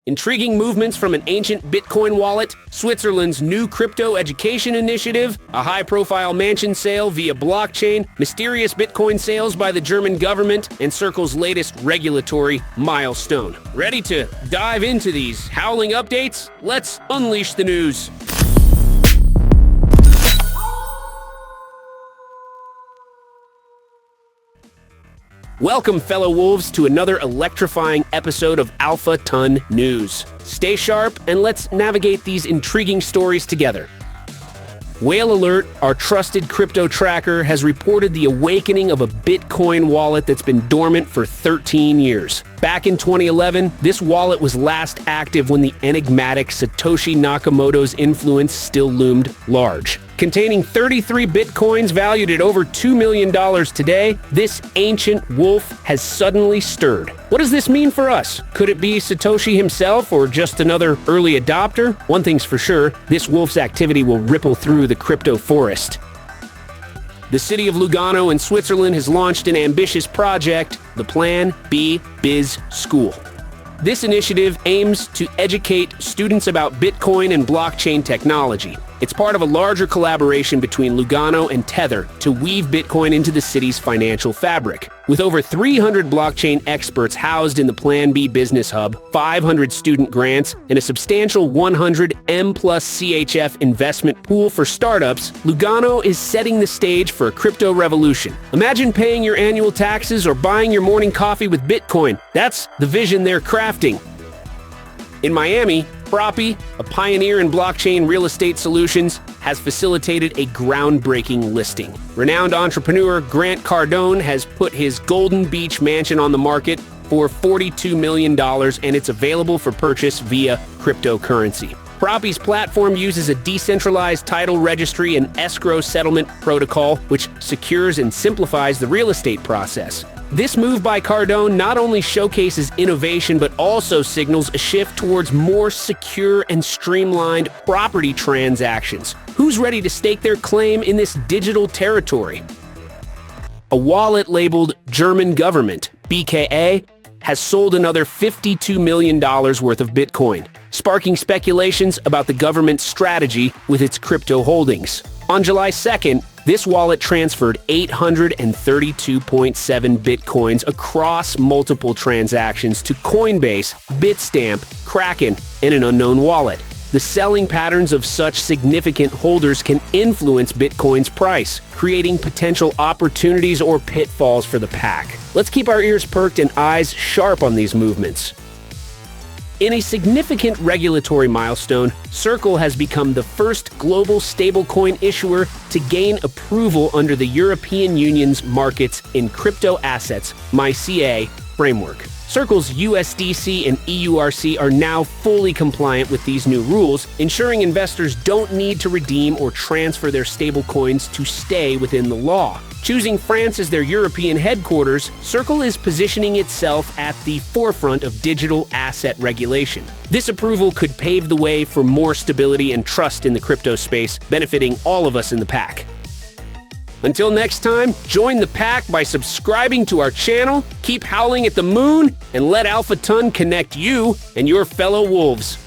Intriguing movements from an ancient Bitcoin wallet, Switzerland's new crypto education initiative, a high-profile mansion sale via blockchain, mysterious Bitcoin sales by the German government, and Circle's latest regulatory milestone. Ready to dive into these howling updates? Let's unleash the news. Welcome, fellow wolves, to another electrifying episode of Alpha Ton News. Stay sharp and let's navigate these intriguing stories together. Whale Alert, our trusted crypto tracker, has reported the awakening of a Bitcoin wallet that's been dormant for 13 years. Back in 2011, this wallet was last active when the enigmatic Satoshi Nakamoto's influence still loomed large. Containing 33 Bitcoins valued at over $2 million today, this ancient wolf has suddenly stirred. What does this mean for us? Could it be Satoshi himself or just another early adopter? One thing's for sure, this wolf's activity will ripple through the crypto forest. The city of Lugano in Switzerland has launched an ambitious project, the Plan Biz School. This initiative aims to educate students about Bitcoin and blockchain technology. It's part of a larger collaboration between Lugano and Tether to weave Bitcoin into the city's financial fabric. With over 300 blockchain experts housed in the Plan B Business Hub, 500 student grants, and a substantial 100 M+ CHF investment pool for startups, Lugano is setting the stage for a crypto revolution. Imagine paying your annual taxes or buying your morning coffee with Bitcoin. That's the vision they're crafting. In Miami, Proppy, a pioneer in blockchain real estate solutions, has facilitated a groundbreaking listing. Renowned entrepreneur Grant Cardone has put his Golden Beach mansion on the market for $42 million, and it's available for purchase via cryptocurrency. Proppy's platform uses a decentralized title registry and escrow settlement protocol, which secures and simplifies the real estate process. This move by Cardone not only showcases innovation, but also signals a shift towards more secure and streamlined property transactions. Who's ready to stake their claim in this digital territory? A wallet labeled German Government, MiCA, has sold another $52 million worth of Bitcoin, sparking speculations about the government's strategy with its crypto holdings. On July 2nd, this wallet transferred 832.7 Bitcoins across multiple transactions to Coinbase, Bitstamp, Kraken, and an unknown wallet. The selling patterns of such significant holders can influence Bitcoin's price, creating potential opportunities or pitfalls for the pack. Let's keep our ears perked and eyes sharp on these movements. In a significant regulatory milestone, Circle has become the first global stablecoin issuer to gain approval under the European Union's Markets in Crypto Assets (MiCA) framework. Circle's USDC and EURC are now fully compliant with these new rules, ensuring investors don't need to redeem or transfer their stablecoins to stay within the law. Choosing France as their European headquarters, Circle is positioning itself at the forefront of digital asset regulation. This approval could pave the way for more stability and trust in the crypto space, benefiting all of us in the pack. Until next time, join the pack by subscribing to our channel, keep howling at the moon, and let Alpha Ton connect you and your fellow wolves.